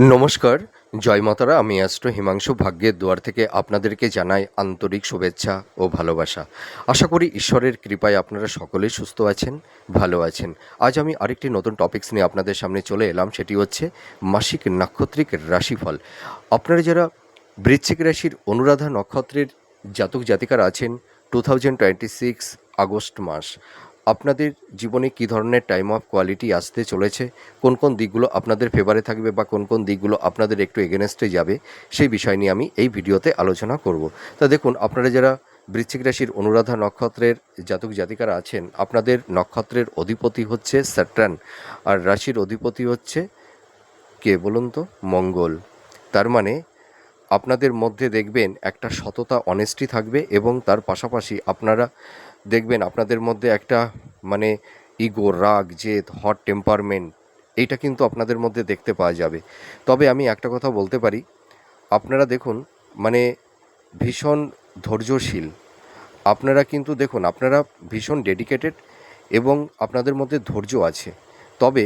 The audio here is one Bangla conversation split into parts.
নমস্কার, জয় মাতারা। আমি অ্যাস্ট্রো হিমাংশু ভাগ্যের দুয়ার থেকে আপনাদেরকে জানাই আন্তরিক শুভেচ্ছা ও ভালোবাসা। আশা করি ঈশ্বরের কৃপায় আপনারা সকলেই সুস্থ আছেন, ভালো আছেন। আজ আমি আরেকটি নতুন টপিকস নিয়ে আপনাদের সামনে চলে এলাম, সেটি হচ্ছে মাসিক নাক্ষত্রিক রাশিফল। আপনারা যারা বৃশ্চিক রাশির অনুরাধা নক্ষত্রের জাতক জাতিকারা আছেন, 2026 আগস্ট মাস আপনাদের জীবনে কী ধরনের টাইম অফ কোয়ালিটি আসতে চলেছে, কোন কোন দিকগুলো আপনাদের ফেভারে থাকবে বা কোন কোন দিকগুলো আপনাদের একটু এগেনস্টে যাবে, সেই বিষয় নিয়ে আমি এই ভিডিওতে আলোচনা করব। তা দেখুন, আপনারা যারা বৃশ্চিক রাশির অনুরাধা নক্ষত্রের জাতক জাতিকারা আছেন, আপনাদের নক্ষত্রের অধিপতি হচ্ছে স্যাটার্ন, আর রাশির অধিপতি হচ্ছে কে বলুন তো? মঙ্গল। তার মানে আপনাদের মধ্যে দেখবেন একটা সততা, অনেস্টি থাকবে, এবং তার পাশাপাশি আপনারা দেখবেন আপনাদের মধ্যে একটা মানে ইগো, রাগ, জেদ, হট টেম্পারমেন্ট, এইটা কিন্তু আপনাদের মধ্যে দেখতে পাওয়া যাবে। তবে আমি একটা কথা বলতে পারি, আপনারা দেখুন মানে ভীষণ ধৈর্যশীল। আপনারা কিন্তু দেখুন, আপনারা ভীষণ ডেডিকেটেড এবং আপনাদের মধ্যে ধৈর্য আছে। তবে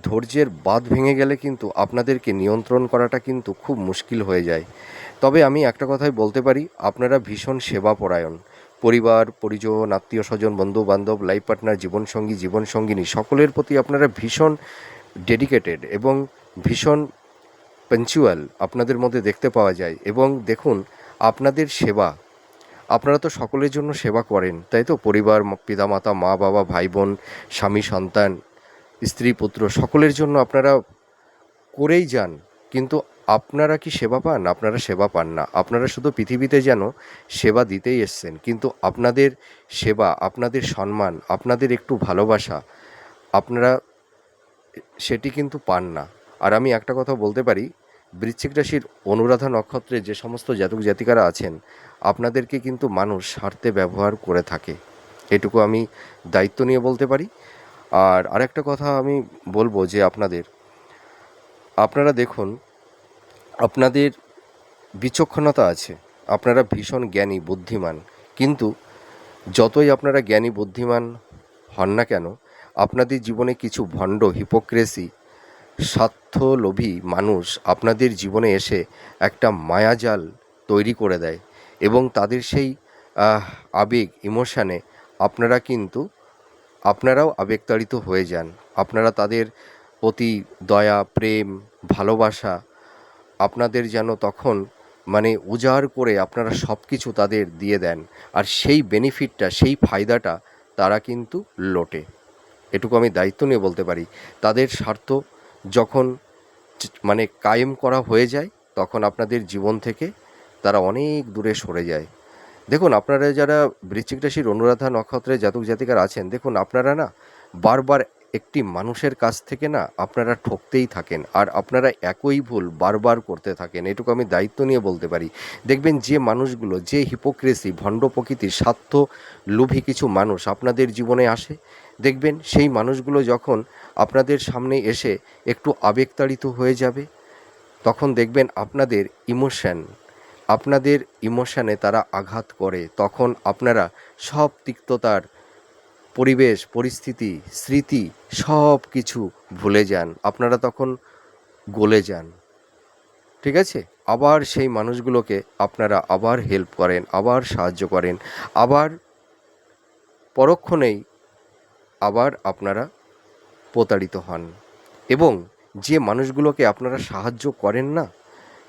ধৈর্যের বাঁধ ভেঙে গেলে কিন্তু আপনাদেরকে নিয়ন্ত্রণ করাটা কিন্তু খুব মুশকিল হয়ে যায়। তবে আমি একটা কথাই বলতে পারি, আপনারা ভীষণ সেবাপরায়ণ। পরিবার, পরিজন, আত্মীয় স্বজন, বন্ধু বান্ধব, লাইফ পার্টনার, জীবনসঙ্গী, জীবনসঙ্গিনী সকলের প্রতি আপনারা ভীষণ ডেডিকেটেড এবং ভীষণ পাঞ্চুয়াল আপনাদের মধ্যে দেখতে পাওয়া যায়। এবং দেখুন, আপনাদের সেবা, আপনারা তো সকলের জন্য সেবা করেন, তাই তো? পরিবার, পিতামাতা, মা বাবা, ভাই বোন, স্বামী, সন্তান, স্ত্রী, পুত্র সকলের জন্য আপনারা করেই যান। কিন্তু আপনারা কি সেবা পান? আপনারা সেবা পান না। আপনারা শুধু পৃথিবীতে যেন সেবা দিতেই এসছেন, কিন্তু আপনাদের সেবা, আপনাদের সম্মান, আপনাদের একটু ভালোবাসা আপনারা সেটি কিন্তু পান না। আর আমি একটা কথা বলতে পারি, বৃশ্চিক রাশির অনুরাধা নক্ষত্রে যে সমস্ত জাতক জাতিকারা আছেন, আপনাদেরকে কিন্তু মানুষ স্বার্থে ব্যবহার করে থাকে, এটুকু আমি দায়িত্ব নিয়ে বলতে পারি। আর আরেকটা কথা আমি বলবো যে আপনারা দেখুন, আপনাদের বিচক্ষণতা আছে, আপনারা ভীষণ জ্ঞানী, বুদ্ধিমান, কিন্তু যতই আপনারা জ্ঞানী বুদ্ধিমান হন না কেন, আপনাদের জীবনে কিছু ভণ্ড, হিপোক্রেসি, স্বার্থলোভী মানুষ আপনাদের জীবনে এসে একটা মায়াজাল তৈরি করে দেয়, এবং তাদের সেই আবেগ, ইমোশানে আপনারাও আবেগতাড়িত হয়ে যান। আপনারা তাদের প্রতি দয়া, প্রেম, ভালোবাসা আপনাদের যেন তখন মানে উজাড় করে আপনারা সব কিছু তাদের দিয়ে দেন, আর সেই বেনিফিটটা, সেই ফায়দাটা তারা কিন্তু লোটে। এটুকু আমি দায়িত্ব নিয়ে বলতে পারি। তাদের স্বার্থ যখন মানে কায়েম করা হয়ে যায়, তখন আপনাদের জীবন থেকে তারা অনেক দূরে সরে যায়। দেখুন, আপনারা যারা বৃশ্চিক রাশির অনুরাধা নক্ষত্রের জাতক জাতিকারা আছেন, দেখুন আপনারা না বারবার একটি মানুষের কাছ থেকে না আপনারা ঠকতেই থাকেন, আর আপনারা একই ভুল বারবার করতে থাকেন, এটুকু আমি দায়িত্ব নিয়ে বলতে পারি। দেখবেন যে মানুষগুলো, যে হিপোক্রেসি, ভণ্ড প্রকৃতির, স্বার্থ লোভী কিছু মানুষ আপনাদের জীবনে আসে, দেখবেন সেই মানুষগুলো যখন আপনাদের সামনে এসে একটু আবেগতাড়িত হয়ে যাবে, তখন দেখবেন আপনাদের ইমোশানে তারা আঘাত করে, তখন আপনারা সব তিক্ততার, পরিবেশ, পরিস্থিতি, স্মৃতি সব কিছু ভুলে যান। আপনারা তখন গলে যান, ঠিক আছে? আবার সেই মানুষগুলোকে আপনারা আবার হেল্প করেন, আবার সাহায্য করেন, আবার পরক্ষণেই আবার আপনারা প্রতারিত হন। এবং যে মানুষগুলোকে আপনারা সাহায্য করেন না,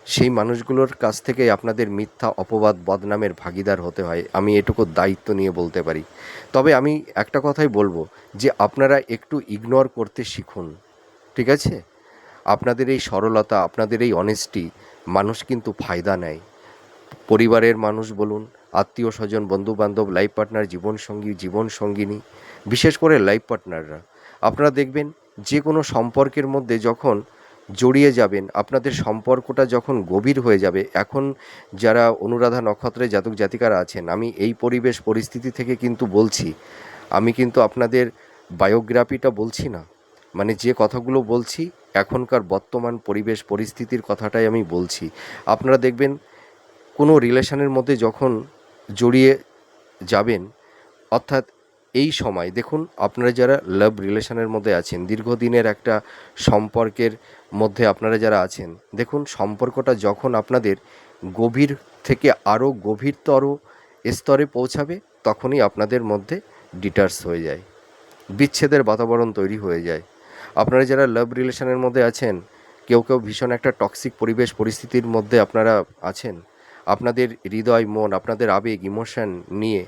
সেই মানুষগুলোর কাছ থেকে আপনাদের মিথ্যা অপবাদ, বদনামের ভাগিদার হতে হয়। আমি এটুকু দায়িত্ব নিয়ে বলতে পারি। তবে আমি একটা কথাই বলবো, যে আপনারা একটু ইগনোর করতে শিখুন, ঠিক আছে? আপনাদের এই সরলতা, আপনাদের এই অনেস্টি মানুষ কিন্তু ফায়দা নেয়। পরিবারের মানুষ বলুন, আত্মীয় স্বজন, বন্ধুবান্ধব, লাইফ পার্টনার, জীবনসঙ্গী, জীবনসঙ্গিনী, বিশেষ করে লাইফ পার্টনাররা, আপনারা দেখবেন যে কোনো সম্পর্কের মধ্যে যখন জড়িয়ে যাবেন, আপনাদের সম্পর্কটা যখন গভীর হয়ে যাবে, এখন যারা অনুরাধা নক্ষত্রের জাতক জাতিকারা আছেন, আমি এই পরিবেশ পরিস্থিতি থেকে কিন্তু বলছি, আমি কিন্তু আপনাদের বায়োগ্রাফিটা বলছি না, মানে যে কথাগুলো বলছি এখনকার বর্তমান পরিবেশ পরিস্থিতির কথাটাই আমি বলছি। আপনারা দেখবেন কোনো রিলেশনের মধ্যে যখন জড়িয়ে যাবেন, অর্থাৎ এই সময় দেখুন, আপনারা যারা লাভ রিলেশনের মধ্যে আছেন, দীর্ঘদিনের একটা সম্পর্কের মধ্যে আপনারা যারা আছেন, দেখুন সম্পর্কটা যখন আপনাদের গভীর থেকে আরও গভীরতর স্তরে পৌঁছাবে, তখনই আপনাদের মধ্যে ডিটার্স হয়ে যায়, বিচ্ছেদের বাতাবরণ তৈরি হয়ে যায়। আপনারা যারা লাভ রিলেশনের মধ্যে আছেন, কেউ কেউ ভীষণ একটা টক্সিক পরিবেশ পরিস্থিতির মধ্যে আপনারা আছেন। আপনাদের হৃদয়, মন, আপনাদের আবেগ, ইমোশন নিয়ে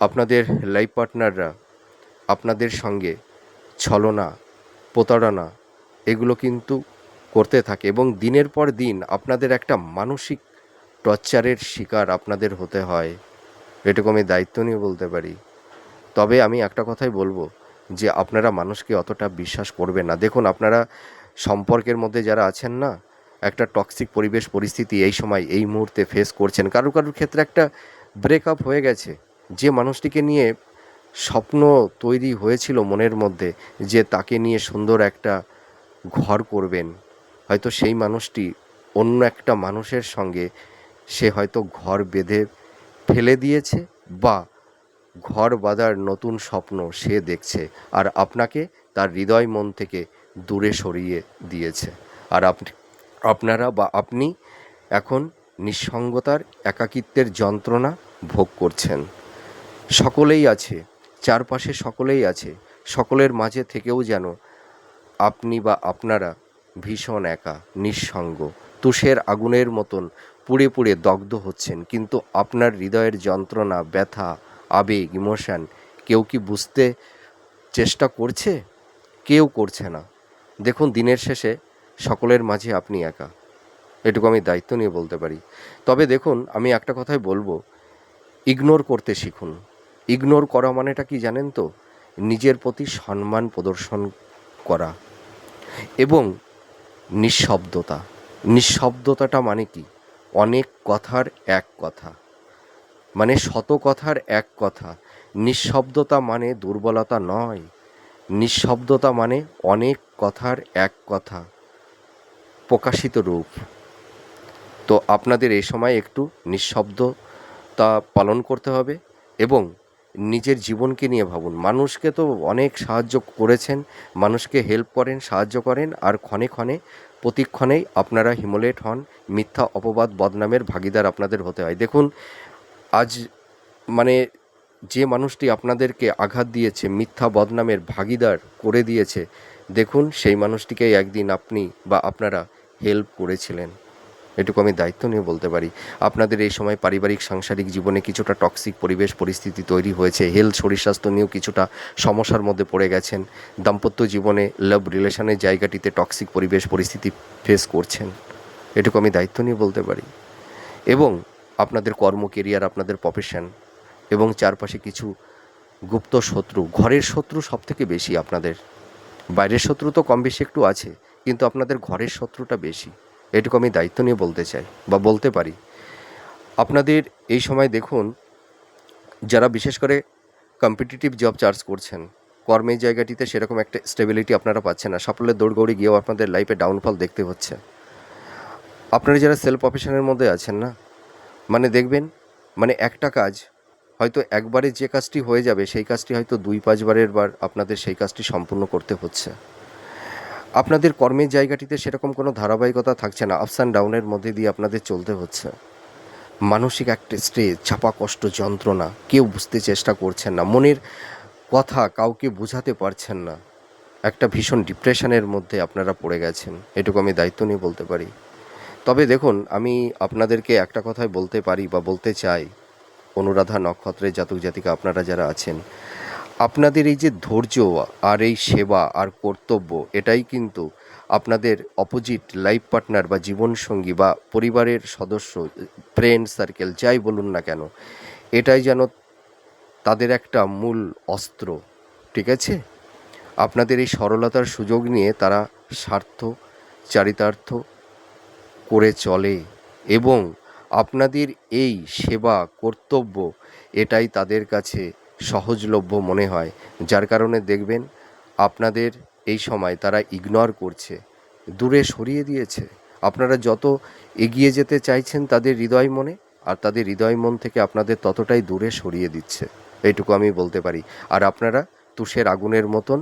আপনাদের লাইফ পার্টনাররা আপনাদের সঙ্গে ছলনা, প্রতারণা এগুলো কিন্তু করতে থাকে, এবং দিনের পর দিন আপনাদের একটা মানসিক টর্চারের শিকার আপনাদের হতে হয়। এটুকু আমি দায়িত্ব নিয়ে বলতে পারি। তবে আমি একটা কথাই বলবো, যে আপনারা মানুষকে অতটা বিশ্বাস করবেন না। দেখুন, আপনারা সম্পর্কের মধ্যে যারা আছেন না, একটা টক্সিক পরিবেশ পরিস্থিতি এই সময় এই মুহূর্তে ফেস করছেন। কারোর ক্ষেত্রে একটা ব্রেকআপ হয়ে গেছে। যে মানুষটিকে নিয়ে স্বপ্ন তৈরি হয়েছিল মনের মধ্যে, যে তাকে নিয়ে সুন্দর একটা ঘর করবেন, হয়তো সেই মানুষটি অন্য একটা মানুষের সঙ্গে সে হয়তো ঘর বেঁধে ফেলে দিয়েছে, বা ঘর বাঁধার নতুন স্বপ্ন সে দেখছে, আর আপনাকে তার হৃদয় মন থেকে দূরে সরিয়ে দিয়েছে। আর আপনারা বা আপনি এখন নিঃসঙ্গতার, একাকিত্বের যন্ত্রণা ভোগ করছেন। সকলেই আছে, চারপাশে সকলেই আছে, সকলের মাঝে থেকেও যেন আপনি বা আপনারা ভীষণ একা, নিঃসঙ্গ, তুষের আগুনের মতন পুড়ে পুড়ে দগ্ধ হচ্ছেন। কিন্তু আপনার হৃদয়ের যন্ত্রণা, ব্যথা, আবেগ, ইমোশান কেউ কি বুঝতে চেষ্টা করছে? কেউ করছে না। দেখুন, দিনের শেষে সকলের মাঝে আপনি একা, এটুকু আমি দায়িত্ব নিয়ে বলতে পারি। তবে দেখুন, আমি একটা কথাই বলবো, ইগনোর করতে শিখুন। ইগনোর করা মানেটা কি জানেন তো? নিজের প্রতি সম্মান প্রদর্শন করা এবং নিঃশব্দতা। নিঃশব্দতাটা মানে কি? অনেক কথার এক কথা, মানে শত কথার এক কথা। নিঃশব্দতা মানে দুর্বলতা নয়। নিঃশব্দতা মানে অনেক কথার এক কথা, প্রকাশিত রূপ। তো আপনাদের এই সময় একটু নিঃশব্দতা পালন করতে হবে, এবং নিজের জীবনকে নিয়ে ভাবুন। মানুষকে তো অনেক সাহায্য করেছেন, মানুষকে হেল্প করেন, সাহায্য করেন, আর ক্ষণে ক্ষণে প্রতিক্ষণেই আপনারা হিমোলেট হন, মিথ্যা অপবাদ বদনামের ভাগিদার আপনাদের হতে হয়। দেখুন, আজ মানে যে মানুষটি আপনাদেরকে আঘাত দিয়েছে, মিথ্যা বদনামের ভাগিদার করে দিয়েছে, দেখুন সেই মানুষটিকেই একদিন আপনি বা আপনারা হেল্প করেছিলেন। এটুকু আমি দায়িত্ব নিয়ে বলতে পারি। আপনাদের এই সময় পারিবারিক সাংসারিক জীবনে কিছুটা টক্সিক পরিবেশ পরিস্থিতি তৈরি হয়েছে। হেলথ, শরীর স্বাস্থ্য নিয়েও কিছুটা সমস্যার মধ্যে পড়ে গেছেন। দাম্পত্য জীবনে, লাভ রিলেশনের জায়গাটিতে টক্সিক পরিবেশ পরিস্থিতি ফেস করছেন। এটুকু আমি দায়িত্ব নিয়ে বলতে পারি। এবং আপনাদের কর্ম, কেরিয়ার, আপনাদের প্রফেশন এবং চারপাশে কিছু গুপ্ত শত্রু, ঘরের শত্রু সবথেকে বেশি আপনাদের। বাইরের শত্রু তো কম বেশি একটু আছে, কিন্তু আপনাদের ঘরের শত্রুটা বেশি। এটুকু আমি দায়িত্ব নিয়ে বলতে চাই বা বলতে পারি। আপনাদের এই সময় দেখুন, যারা বিশেষ করে কম্পিটিটিভ জব চার্জ করছেন, কর্মের জায়গাটিতে সেরকম একটা স্টেবিলিটি আপনারা পাচ্ছেন না। সাফল্যের দৌড়গৌড়ি গিয়েও আপনাদের লাইফে ডাউনফল দেখতে হচ্ছে। আপনারা যারা সেলফ প্রফেশনের মধ্যে আছেন না, মানে দেখবেন, মানে একটা কাজ হয়তো একবারে যে কাজটি হয়ে যাবে, সেই কাজটি হয়তো 2-5 বার আপনাদের সেই কাজটি সম্পূর্ণ করতে হচ্ছে। আপনাদের কর্মের জায়গাটিতে সেরকম কোনো ধারাবাহিকতা থাকছে না, আপস অ্যান্ড ডাউনের মধ্যে দিয়ে আপনাদের চলতে হচ্ছে। মানসিক একটা স্ট্রেস, চাপা কষ্ট, যন্ত্রণা, কেউ বুঝতে চেষ্টা করছেন না, মনের কথা কাউকে বোঝাতে পারছেন না। একটা ভীষণ ডিপ্রেশনের মধ্যে আপনারা পড়ে গেছেন, এটুকু আমি দায়িত্ব নিয়ে বলতে পারি। তবে দেখুন, আমি আপনাদেরকে একটা কথাই বলতে পারি বা বলতে চাই, অনুরাধা নক্ষত্রের জাতক জাতিকা আপনারা যারা আছেন, আপনাদের এই যে ধৈর্য আর এই সেবা আর কর্তব্য, এটাই কিন্তু আপনাদের অপোজিট লাইফ পার্টনার বা জীবনসঙ্গী বা পরিবারের সদস্য, ফ্রেন্ড সার্কেল যাই বলুন না কেন, এটাই যেন তাদের একটা মূল অস্ত্র। ঠিক আছে? আপনাদের এই সরলতার সুযোগ নিয়ে তারা স্বার্থ চারিতার্থ করে চলে, এবং আপনাদের এই সেবা কর্তব্য এটাই তাদের কাছে সহজলভ্য মনে হয়, যার কারণে দেখবেন আপনাদের এই সময় তারা ইগনোর করছে, দূরে সরিয়ে দিয়েছে। আপনারা যত এগিয়ে যেতে চাইছেন তাদের হৃদয় মনে, আর তাদের হৃদয় মন থেকে আপনাদের ততটাই দূরে সরিয়ে দিচ্ছে। এইটুকু আমি বলতে পারি। আর আপনারা তুষের আগুনের মতন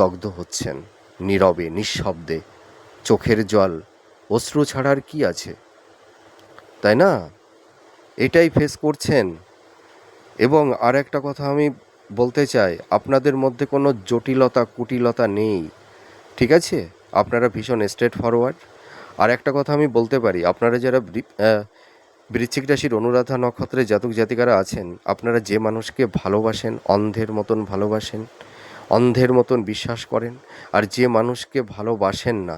দগ্ধ হচ্ছেন, নীরবে নিঃশব্দে, চোখের জল, অশ্রু ছাড়ার কি আছে, তাই না? এটাই ফেস করছেন। এবং আর একটা কথা আমি বলতে চাই, আপনাদের মধ্যে কোনো জটিলতা কুটিলতা নেই, ঠিক আছে? আপনারা ভীষণ স্ট্রেট ফরওয়ার্ড। আর একটা কথা আমি বলতে পারি, আপনারা যারা বৃশ্চিক রাশির অনুরাধা নক্ষত্রে জাতক জাতিকারা আছেন, আপনারা যে মানুষকে ভালোবাসেন, অন্ধের মতন ভালোবাসেন, অন্ধের মতন বিশ্বাস করেন, আর যে মানুষকে ভালোবাসেন না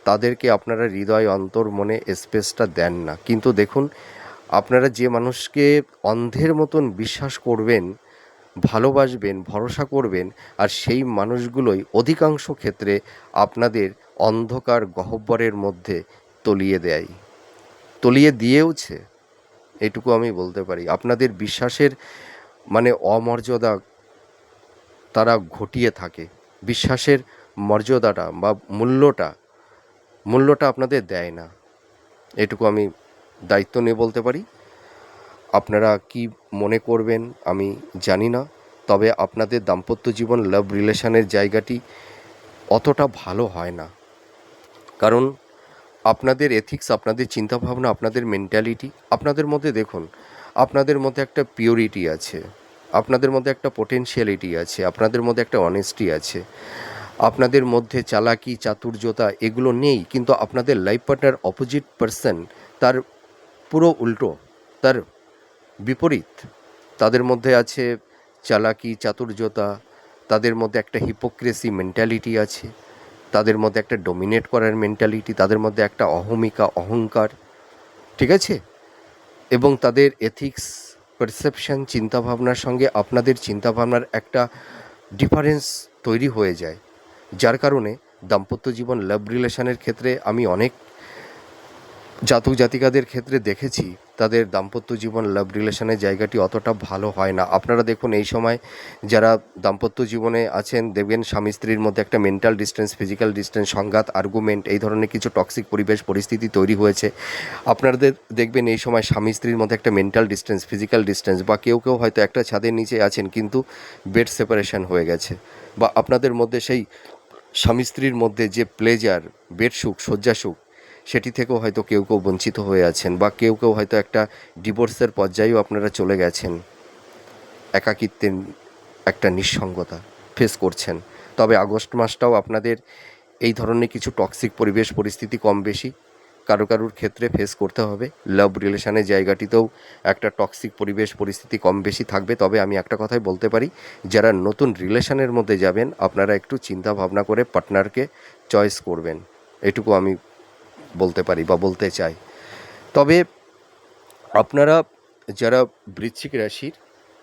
তাদেরকে আপনারা হৃদয় অন্তর মনে স্পেসটা দেন না। কিন্তু দেখুন, আপনারা যে মানুষকে অন্ধের মতন বিশ্বাস করবেন, ভালোবাসবেন, ভরসা করবেন, আর সেই মানুষগুলোই অধিকাংশ ক্ষেত্রে আপনাদের অন্ধকার গহ্বরের মধ্যে তলিয়ে দেয়, তলিয়ে দিয়েওছে। এটুকু আমি বলতে পারি। আপনাদের বিশ্বাসের মানে অমর্যাদা তারা ঘটিয়ে থাকে, বিশ্বাসের মর্যাদাটা বা মূল্যটা আপনাদের দেয় না। এটুকু আমি দায়িত্ব নিয়ে বলতে পারি। আপনারা কি মনে করবেন আমি জানি না, তবে আপনাদের দাম্পত্য জীবন, লাভ রিলেশনের জায়গাটি অতটা ভালো হয় না। কারণ আপনাদের এথিক্স, আপনাদের চিন্তাভাবনা, আপনাদের মেন্টালিটি, আপনাদের মধ্যে দেখুন, আপনাদের মধ্যে একটা পিওরিটি আছে, আপনাদের মধ্যে একটা পোটেনশিয়ালিটি আছে, আপনাদের মধ্যে একটা অনেস্টি আছে, আপনাদের মধ্যে চালাকি চাতুর্যতা এগুলো নেই। কিন্তু আপনাদের লাইফ পার্টনার, অপোজিট পার্সন, তার পুরো উল্টো, তার বিপরীত। তাদের মধ্যে আছে চালাকি চাতুর্যতা, তাদের মধ্যে একটা হিপোক্রেসি মেন্টালিটি আছে, তাদের মধ্যে একটা ডমিনেট করার মেন্টালিটি, তাদের মধ্যে একটা অহমিকা, অহংকার, ঠিক আছে? এবং তাদের এথিক্স, পারসেপশন, চিন্তাভাবনার সঙ্গে আপনাদের চিন্তাভাবনার একটা ডিফারেন্স তৈরি হয়ে যায়, যার কারণে দাম্পত্য জীবন, লাভ রিলেশনের ক্ষেত্রে আমি অনেক জাতক জাতিকাদের ক্ষেত্রে দেখেছি তাদের দাম্পত্য জীবন, লাভ রিলেশনের জায়গাটি অতটা ভালো হয় না। আপনারা দেখুন, এই সময় যারা দাম্পত্য জীবনে আছেন, দেখবেন স্বামী স্ত্রীর মধ্যে একটা মেন্টাল ডিস্টেন্স, ফিজিক্যাল ডিস্টেন্স, সংঘাত, আর্গুমেন্ট, এই ধরনের কিছু টক্সিক পরিবেশ পরিস্থিতি তৈরি হয়েছে। আপনাদের দেখবেন এই সময় স্বামী স্ত্রীর মধ্যে একটা মেন্টাল ডিস্টেন্স, ফিজিক্যাল ডিস্টেন্স, বা কেউ কেউ হয়তো একটা ছাদের নিচে আছেন কিন্তু বেড সেপারেশন হয়ে গেছে, বা আপনাদের মধ্যে সেই স্বামী স্ত্রীর মধ্যে যে প্লেজার, বেড সুখ, শয্যা সুখ, সেটি থেকেও হয়তো কেউ কেউ বঞ্চিত হয়ে আছেন, বা কেউ কেউ হয়তো একটা ডিভোর্সের পর্যায়েও আপনারা চলে গেছেন, একাকিত্বের একটা নিঃসঙ্গতা ফেস করছেন। তবে আগস্ট মাসটাও আপনাদের এই ধরনের কিছু টক্সিক পরিবেশ পরিস্থিতি কম বেশি কারুর ক্ষেত্রে ফেস করতে হবে। লাভ রিলেশনের জায়গাটিতেও একটা টক্সিক পরিবেশ পরিস্থিতি কম বেশি থাকবে। তবে আমি একটা কথাই বলতে পারি, যারা নতুন রিলেশনের মধ্যে যাবেন, আপনারা একটু চিন্তা ভাবনা করে পার্টনারকে চয়েস করবেন, এটুকু আমি বলতে পারি বা বলতে চাই। তবে আপনারা যারা বৃশ্চিক রাশির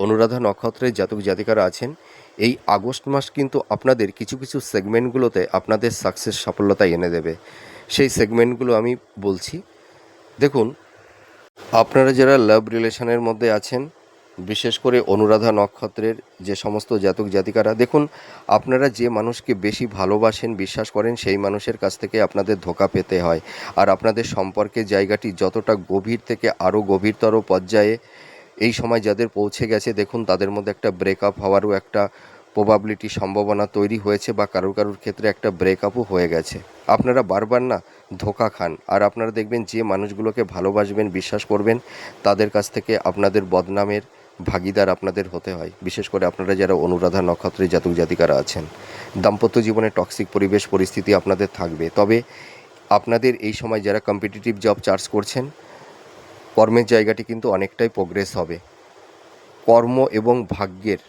অনুরাধা নক্ষত্রের জাতক জাতিকারা আছেন, এই আগস্ট মাস কিন্তু আপনাদের কিছু কিছু সেগমেন্টগুলোতে আপনাদের সাকসেস, সফলতা এনে দেবে। সেই সেগমেন্টগুলো আমি বলছি। দেখুন, আপনারা যারা লাভ রিলেশনের মধ্যে আছেন, বিশেষ করে অনুরাধা নক্ষত্রের যে সমস্ত জাতক জাতিকারা, দেখুন, আপনারা যে মানুষকে বেশি ভালোবাসেন, বিশ্বাস করেন, সেই মানুষের কাছ থেকে আপনাদের ধোঁকা পেতে হয়। আর আপনাদের সম্পর্কের জায়গাটি যতটা গভীর থেকে আরও গভীরতর পর্যায়ে এই সময় যাদের পৌঁছে গেছে, দেখুন তাদের মধ্যে একটা ব্রেকআপ হওয়ারও একটা প্রবাবিলিটি, সম্ভাবনা তৈরি হয়েছে, বা কারুর ক্ষেত্রে একটা ব্রেকআপও হয়ে গেছে। আপনারা বারবার না ধোঁকা খান, আর আপনারা দেখবেন যে মানুষগুলোকে ভালোবাসবেন, বিশ্বাস করবেন, তাদের কাছ থেকে আপনাদের বদনামের ভাগিদার আপনাদের হতে হয়। বিশেষ করে আপনারা যারা অনুরাধা নক্ষত্রের জাতক জাতিকারা আছেন, দাম্পত্য জীবনে টক্সিক পরিবেশ পরিস্থিতি আপনাদের থাকবে। তবে আপনাদের এই সময় যারা কম্পিটিটিভ জব চার্জ করছেন, কর্মের জায়গাটি কিন্তু অনেকটাই প্রোগ্রেস হবে, কর্ম এবং ভাগ্যের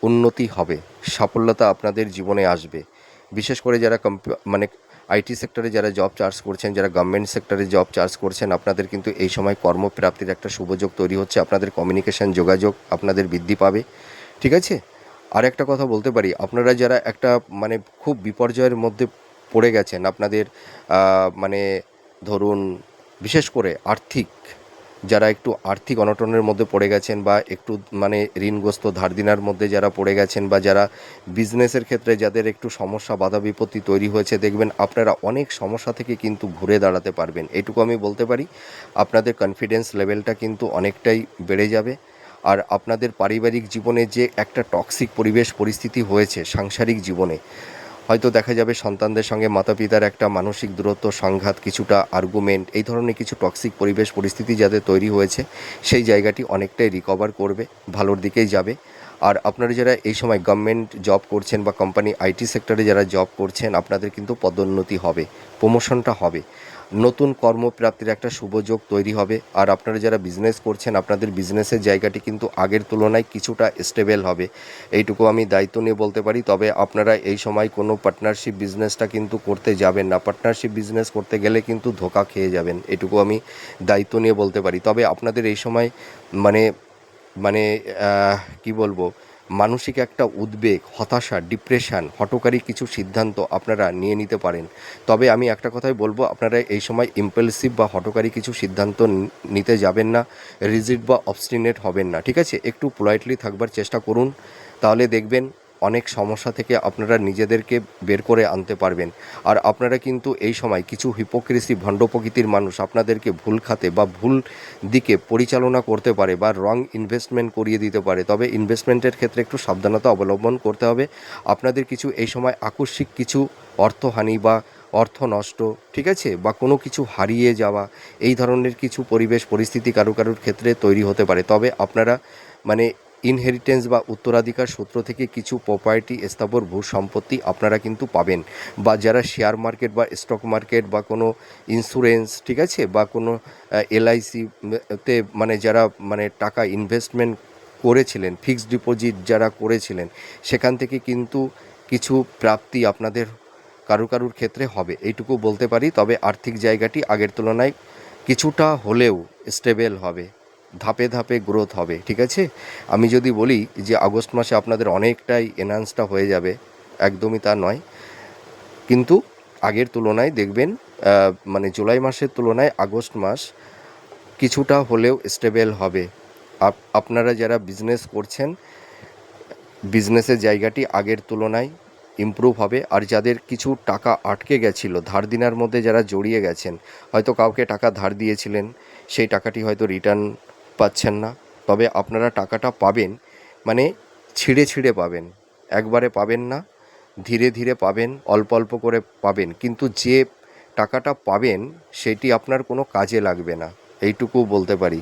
উন্নতি হবে, সাফল্যতা আপনাদের জীবনে আসবে। বিশেষ করে যারা আইটি সেক্টরে যারা জব চার্জ করছেন, যারা গভর্নমেন্ট সেক্টরে জব চার্জ করছেন, আপনাদের কিন্তু এই সময় কর্মপ্রাপ্তির একটা সুযোগ তৈরি হচ্ছে। আপনাদের কমিউনিকেশন, যোগাযোগ আপনাদের বৃদ্ধি পাবে, ঠিক আছে? আর একটা কথা বলতে পারি, আপনারা যারা একটা খুব বিপর্যয়ের মধ্যে পড়ে গেছেন, আপনাদের মানে ধরুন, বিশেষ করে যারা একটু আর্থিক অনটনের মধ্যে পড়ে গেছেন, বা একটু ঋণগ্রস্ত ধার দেনার মধ্যে যারা পড়ে গেছেন, বা যারা বিজনেসের ক্ষেত্রে যাদের একটু সমস্যা, বাধা বিপত্তি তৈরি হয়েছে, দেখবেন আপনারা অনেক সমস্যা থেকে কিন্তু ঘুরে দাঁড়াতে পারবেন। এইটুকু আমি বলতে পারি। আপনাদের কনফিডেন্স লেভেলটা কিন্তু অনেকটাই বেড়ে যাবে। আর আপনাদের পারিবারিক জীবনে যে একটা টক্সিক পরিবেশ পরিস্থিতি হয়েছে সাংসারিক জীবনে, হয়তো দেখা যাবে সন্তানদের সঙ্গে মাতা পিতার একটা মানসিক দূরত্ব, সংঘাত, কিছুটা আর্গুমেন্ট, এই ধরনের কিছু টক্সিক পরিবেশ পরিস্থিতি যাদের তৈরি হয়েছে সেই জায়গাটি অনেকটাই রিকভার করবে, ভালোর দিকেই যাবে। আর আপনারা যারা এই সময় গভর্নমেন্ট জব করছেন বা কোম্পানি আইটি সেক্টরে যারা জব করছেন, আপনাদের কিন্তু পদোন্নতি হবে, প্রমোশনটা হবে, নতুন কর্মপ্রাপ্তির একটা শুভযোগ তৈরি হবে। আর আপনারা যারা বিজনেস করছেন, আপনাদের বিজনেসের জায়গাটি কিন্তু আগের তুলনায় কিছুটা স্টেবল হবে, এইটুকু আমি দায়িত্ব নিয়ে বলতে পারি। তবে আপনারা এই সময় কোনো পার্টনারশিপ বিজনেসটা কিন্তু করতে যাবেন না, পার্টনারশিপ বিজনেস করতে গেলে কিন্তু ধোঁকা খেয়ে যাবেন, এটুকু আমি দায়িত্ব নিয়ে বলতে পারি। তবে আপনাদের এই সময় মানে মানে কি বলবো, মানসিক একটা উদ্বেগ, হতাশা, ডিপ্রেশন, হঠকারী কিছু সিদ্ধান্ত আপনারা নিয়ে নিতে পারেন। তবে আমি একটা কথাই বলবো, আপনারা এই সময় ইম্পালসিভ বা হঠকারী কিছু সিদ্ধান্ত নিতে যাবেন না, রিজিড বা অবস্টিনেট হবেন না, ঠিক আছে? একটু পোলাইটলি থাকবার চেষ্টা করুন, তাহলে দেখবেন অনেক সমস্যা থেকে আপনারা নিজেদেরকে বের করে আনতে পারবেন। আর আপনারা কিন্তু এই সময় কিছু হিপোক্রেসি, ভণ্ড প্রকৃতির মানুষ আপনাদেরকে ভুল খাতে বা ভুল দিকে পরিচালনা করতে পারে বা রং ইনভেস্টমেন্ট করিয়ে দিতে পারে। তবে ইনভেস্টমেন্টের ক্ষেত্রে একটু সাবধানতা অবলম্বন করতে হবে। আপনাদের কিছু এই সময় আকস্মিক কিছু অর্থহানি বা অর্থ নষ্ট, ঠিক আছে, বা কোনো কিছু হারিয়ে যাওয়া, এই ধরনের কিছু পরিবেশ পরিস্থিতি কারুর ক্ষেত্রে তৈরি হতে পারে। তবে আপনারা মানে ইনহেরিটেন্স বা উত্তরাধিকার সূত্র থেকে কিছু প্রপার্টি, স্থাবর ভূ সম্পত্তি আপনারা কিন্তু পাবেন। বা যারা শেয়ার মার্কেট বা স্টক মার্কেট বা কোনো ইন্স্যুরেন্স, ঠিক আছে, বা কোনো এলআইসি তে মানে যারা মানে টাকা ইনভেস্টমেন্ট করেছিলেন, ফিক্সড ডিপোজিট যারা করেছিলেন, সেখান থেকে কিন্তু কিছু প্রাপ্তি আপনাদের কারুর ক্ষেত্রে হবে, এইটুকু বলতে পারি। তবে আর্থিক জায়গাটি আগের তুলনায় কিছুটা হলেও স্টেবল হবে, ধাপে ধাপে গ্রোথ হবে, ঠিক আছে? আমি যদি বলি যে আগস্ট মাসে আপনাদের অনেকটাই এনহান্সটা হয়ে যাবে, একদমই তা নয়। কিন্তু আগের তুলনায় দেখবেন মানে জুলাই মাসের তুলনায় আগস্ট মাস কিছুটা হলেও স্টেবল হবে। আপনারা যারা বিজনেস করছেন, বিজনেসের জায়গাটি আগের তুলনায় ইমপ্রুভ হবে। আর যাদের কিছু টাকা আটকে গেছিলো, ধার দেনার মধ্যে যারা জড়িয়ে গেছেন, হয়তো কাউকে টাকা ধার দিয়েছিলেন, সেই টাকাটি হয়তো রিটার্ন পাচ্ছেন না, তবে আপনারা টাকাটা পাবেন, মানে ছিঁড়ে ছিঁড়ে পাবেন, একবারে পাবেন না, ধীরে ধীরে পাবেন, অল্প অল্প করে পাবেন। কিন্তু যে টাকাটা পাবেন সেটি আপনার কোনো কাজে লাগবে না, এইটুকু বলতে পারি।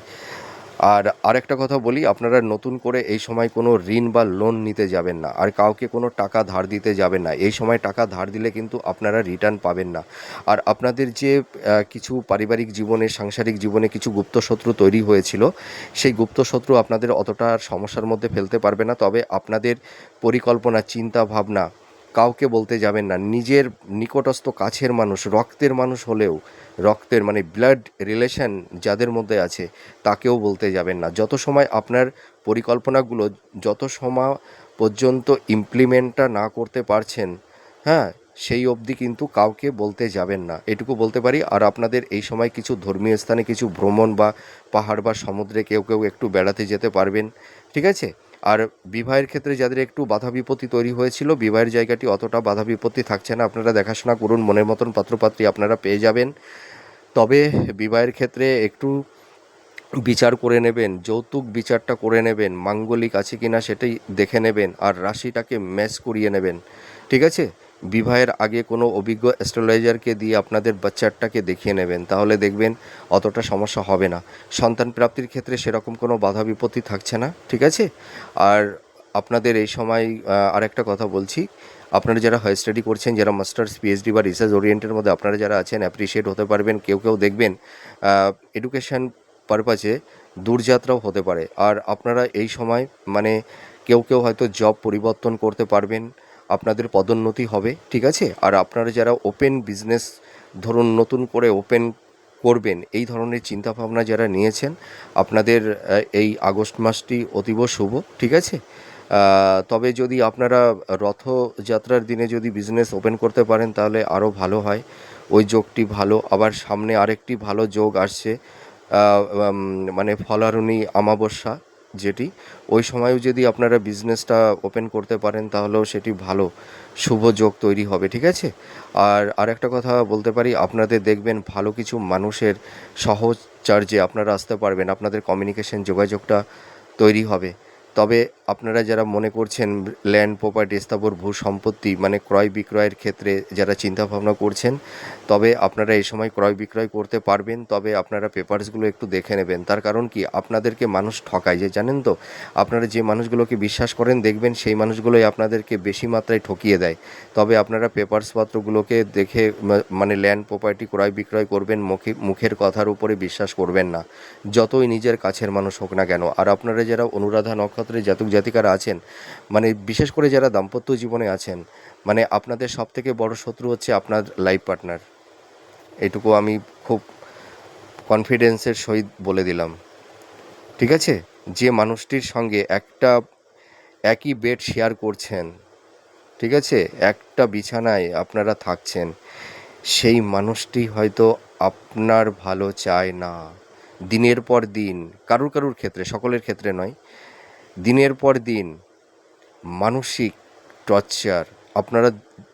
আর আরেকটা কথা বলি, আপনারা নতুন করে এই সময় কোনো ঋণ বা লোন নিতে যাবেন না, আর কাউকে কোনো টাকা ধার দিতে যাবেন না। এই সময় টাকা ধার দিলে কিন্তু আপনারা রিটার্ন পাবেন না। আর আপনাদের যে কিছু পারিবারিক জীবনে, সাংসারিক জীবনে কিছু গুপ্তশত্রু তৈরি হয়েছিল, সেই গুপ্তশত্রু আপনাদের অতটা সমস্যার মধ্যে ফেলতে পারবে না। তবে আপনাদের পরিকল্পনা, চিন্তা ভাবনা কাউকে বলতে যাবেন না, নিজের নিকটস্থ কাছের মানুষ, রক্তের মানুষ হলেও, রক্তের মানে ব্লাড রিলেশন যাদের মধ্যে আছে, তাকেও বলতে যাবেন না। যত সময় আপনার পরিকল্পনাগুলো যত সময় পর্যন্ত ইমপ্লিমেন্টটা না করতে পারছেন, হ্যাঁ, সেই অবধি কিন্তু কাউকে বলতে যাবেন না, এটুকু বলতে পারি। আর আপনাদের এই সময় কিছু ধর্মীয় স্থানে কিছু ভ্রমণ বা পাহাড় বা সমুদ্রে কেউ কেউ একটু বেড়াতে যেতে পারবেন, ঠিক আছে? আর বিবাহের ক্ষেত্রে যাদের একটু বাধা বিপত্তি তৈরি হয়েছিল, বিবাহের জায়গাটি অতটা বাধা বিপত্তি থাকছে না। আপনারা দেখাশোনা করুন, মনের মতন পাত্রপাত্রী আপনারা পেয়ে যাবেন। তবে বিবাহের ক্ষেত্রে একটু বিচার করে নেবেন, যৌতুক বিচারটা করে নেবেন, মাঙ্গলিক আছে কি না সেটাই দেখে নেবেন, আর রাশিটাকে ম্যাচ করিয়ে নেবেন, ঠিক আছে? বিবাহের আগে কোনো অভিজ্ঞ অ্যাস্ট্রোলজারকে দিয়ে আপনাদের বাচ্চাটাকে দেখিয়ে নেবেন, তাহলে দেখবেন অতটা সমস্যা হবে না। সন্তান প্রাপ্তির ক্ষেত্রে সেরকম কোনো বাধা বিপত্তি থাকছে না, ঠিক আছে? আর আপনাদের এই সময় আরেকটা কথা বলছি, আপনারা যারা হায়ার স্টাডি করছেন, যারা মাস্টার্স, পিএইচডি বা রিসার্চ ওরিয়েন্টের মধ্যে আপনারা যারা আছেন, অ্যাপ্রিসিয়েট হতে পারবেন। কেউ কেউ দেখবেন এডুকেশান পারপাসে দূরযাত্রাও হতে পারে। আর আপনারা এই সময় মানে কেউ কেউ হয়তো জব পরিবর্তন করতে পারবেন, আপনাদের পদোন্নতি হবে, ঠিক আছে? আর আপনারা যারা ওপেন বিজনেস ধরুন নতুন করে ওপেন করবেন, এই ধরনের চিন্তাভাবনা যারা নিয়েছেন, আপনাদের এই আগস্ট মাসটি অতীব শুভ, ঠিক আছে? তবে যদি আপনারা রথযাত্রার দিনে যদি বিজনেস ওপেন করতে পারেন তাহলে আরও ভালো হয়, ওই যোগটি ভালো। আবার সামনে আরেকটি ভালো যোগ আসছে, মানে ফলারুণী অমাবস্যা যেটি, ওই সময়ও যদি আপনারা বিজনেসটা ওপেন করতে পারেন তাহলেও সেটি ভালো শুভ যোগ তৈরি হবে, ঠিক আছে? আর আরেকটা কথা বলতে পারি, আপনাদের দেখবেন ভালো কিছু মানুষের সহজ চার্জে আপনারা আসতে পারবেন, আপনাদের কমিউনিকেশন যোগাযোগটা তৈরি হবে। তবে আপনারা যারা মনে করছেন ল্যান্ড প্রপার্টি স্থাবর ভূ সম্পত্তি মানে ক্রয় বিক্রয়ের ক্ষেত্রে যারা চিন্তাভাবনা করছেন, তবে আপনারা এই সময় ক্রয় বিক্রয় করতে পারবেন। তবে আপনারা পেপারসগুলো একটু দেখে নেবেন। তার কারণ কি, আপনাদেরকে মানুষ ঠকায়, যে জানেন তো, আপনারা যে মানুষগুলোকে বিশ্বাস করেন দেখবেন সেই মানুষগুলোই আপনাদেরকে বেশি মাত্রায় ঠকিয়ে দেয়। তবে আপনারা পেপারসপত্রগুলোকে দেখে মানে ল্যান্ড প্রপার্টি ক্রয় বিক্রয় করবেন, মুখের কথার উপরে বিশ্বাস করবেন না, যতই নিজের কাছের মানুষ হোক না কেন। আর আপনারা যারা অনুরাধা নক্ষত্রের জাতক জাতিকারা আছেন, মানে বিশেষ করে যারা দাম্পত্য জীবনে আছেন, মানে আপনাদের সবথেকে বড় শত্রু হচ্ছে আপনার লাইফ পার্টনার। এটুকু আমি খুব কনফিডেন্সের সহিত বলে দিলাম, ঠিক আছে? যে মানুষটির সঙ্গে একই বেড শেয়ার করছেন, ঠিক আছে, একটা বিছানায় আপনারা থাকছেন, সেই মানুষটি হয়তো আপনার ভালো চায় না। দিনের পর দিন, কারুর ক্ষেত্রে, সকলের ক্ষেত্রে নয়, দিনের পর দিন মানসিক টর্চার। আপনারা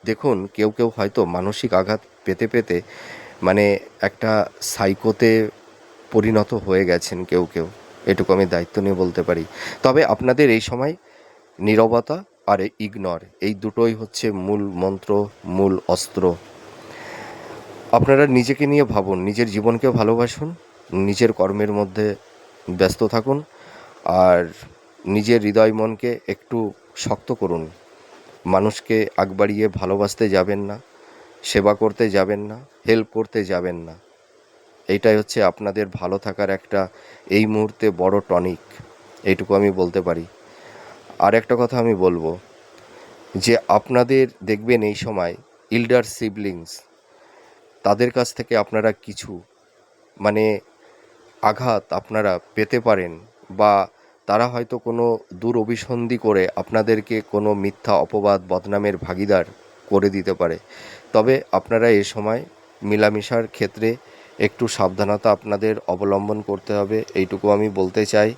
দেখুন, কেউ কেউ হয়তো মানসিক আঘাত পেতে পেতে মানে একটা সাইকোতে পরিণত হয়ে গেছেন কেউ কেউ, এটুকু আমি দায়িত্ব নিয়ে বলতে পারি। তবে আপনাদের এই সময় নীরবতা আর ইগনর, এই দুটোই হচ্ছে মূল মন্ত্র, মূল অস্ত্র। আপনারা নিজেকে নিয়ে ভাবুন, নিজের জীবনকে ভালোবাসুন, নিজের কর্মের মধ্যে ব্যস্ত থাকুন, আর নিজের হৃদয় মনকে একটু শক্ত করুন। মানুষকে আগ বাড়িয়ে ভালোবাসতে যাবেন না, সেবা করতে যাবেন না, হেল্প করতে যাবেন না। এইটাই হচ্ছে আপনাদের ভালো থাকার একটা এই মুহূর্তে বড় টনিক, এইটুকু আমি বলতে পারি। আর একটা কথা আমি বলবো, যে আপনাদের দেখবেন এই সময় ইল্ডার সিবলিংস, তাদের কাছ থেকে আপনারা কিছু মানে আঘাত আপনারা পেতে পারেন, বা তারা হয়তো কোনো দুরভিসন্ধি করে আপনাদেরকে কোনো মিথ্যা অপবাদ বদনামের ভাগীদার করে দিতে পারে। তবে আপনারা এ সময় মেলামেশার ক্ষেত্রে একটু সাবধানতা আপনাদের অবলম্বন করতে হবে, এইটুকু আমি বলতে চাই।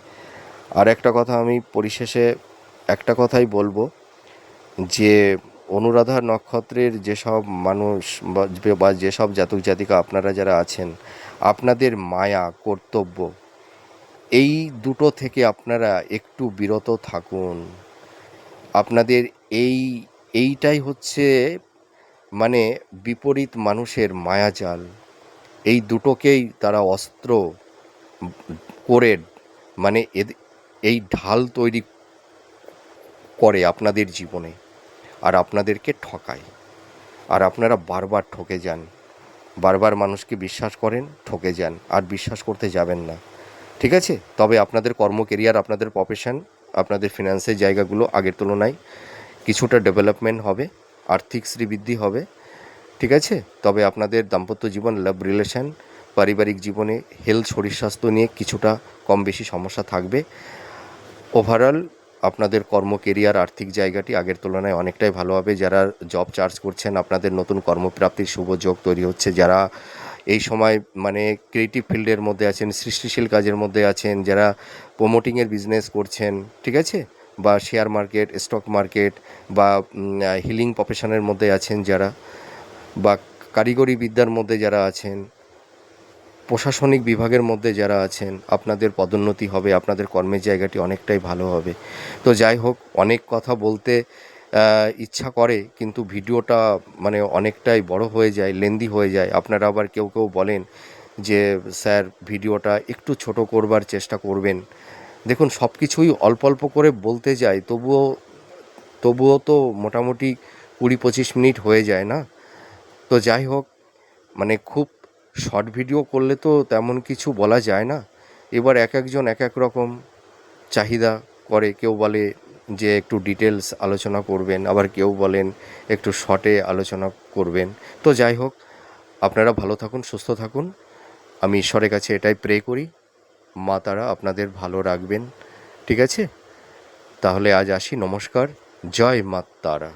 আর একটা কথা আমি পরিশেষে একটা কথাই বলবো, যে অনুরাধা নক্ষত্রের যেসব মানুষ বা যেসব জাতক জাতিকা আপনারা যারা আছেন, আপনাদের মায়া কর্তব্য এই দুটো থেকে আপনারা একটু বিরত থাকুন। আপনাদের এইটাই হচ্ছে মানে বিপরীত মানুষের মায়াজাল। এই দুটোকেই তারা অস্ত্র করে মানে এই ঢাল তৈরি করে আপনাদের জীবনে, আর আপনাদেরকে ঠকায়। আর আপনারা বারবার ঠকে যান, বারবার মানুষকে বিশ্বাস করেন, ঠকে যান, আর বিশ্বাস করতে যাবেন না, ঠিক আছে? তবে আপনাদের কর্ম কেরিয়ার, আপনাদের প্রফেশন, আপনাদের ফিনান্সের জায়গাগুলো আগের তুলনায় কিছুটা ডেভেলপমেন্ট হবে, আর্থিক শ্রীবৃদ্ধি হবে, ঠিক আছে? তবে আপনাদের দাম্পত্য জীবন, লাভ রিলেশন, পারিবারিক জীবনে হেলথ, শরীর স্বাস্থ্য নিয়ে কিছুটা কম বেশি সমস্যা থাকবে। ওভারঅল আপনাদের কর্ম কেরিয়ার, আর্থিক জায়গাটি আগের তুলনায় অনেকটাই ভালো হবে। যারা জব চার্জ করছেন, আপনাদের নতুন কর্মপ্রাপ্তির শুভ যোগ তৈরি হচ্ছে। যারা এই সময় মানে ক্রিয়েটিভ ফিল্ডের মধ্যে আছেন, সৃষ্টিশীল কাজের মধ্যে আছেন, যারা প্রমোটিংয়ের বিজনেস করছেন, ঠিক আছে, বা শেয়ার মার্কেট, স্টক মার্কেট, বা হিলিং প্রফেশনের মধ্যে আছেন যারা, বা কারিগরি বিদ্যার মধ্যে যারা আছেন, প্রশাসনিক বিভাগের মধ্যে যারা আছেন, আপনাদের পদোন্নতি হবে, আপনাদের কর্মের জায়গাটি অনেকটাই ভালো হবে। তো যাই হোক, অনেক কথা বলতে ইচ্ছা করে, কিন্তু ভিডিওটা মানে অনেকটাই বড় হয়ে যায়, লেন্দি হয়ে যায়। আপনারা আবার কেউ কেউ বলেন যে স্যার ভিডিওটা একটু ছোট করবার চেষ্টা করবেন। দেখুন, সব কিছুই অল্প অল্প করে বলতে যাই, তবুও তো মোটামুটি 20-25 মিনিট হয়ে যায় না? তো যাই হোক, মানে খুব শর্ট ভিডিও করলে তো তেমন কিছু বলা যায় না। এবার এক একজন এক এক রকম চাহিদা করে। কেউ বলে যে একটু ডিটেলস আলোচনা করবেন, আবার কেউ বলেন একটু শর্টে আলোচনা করবেন। তো যাই হোক, আপনারা ভালো থাকুন, সুস্থ থাকুন। আমি ঈশ্বরের কাছে এটাই প্রে করি, মা তারা আপনাদের ভালো রাখবেন, ঠিক আছে? তাহলে আজ আসি, নমস্কার, জয় মা তারা।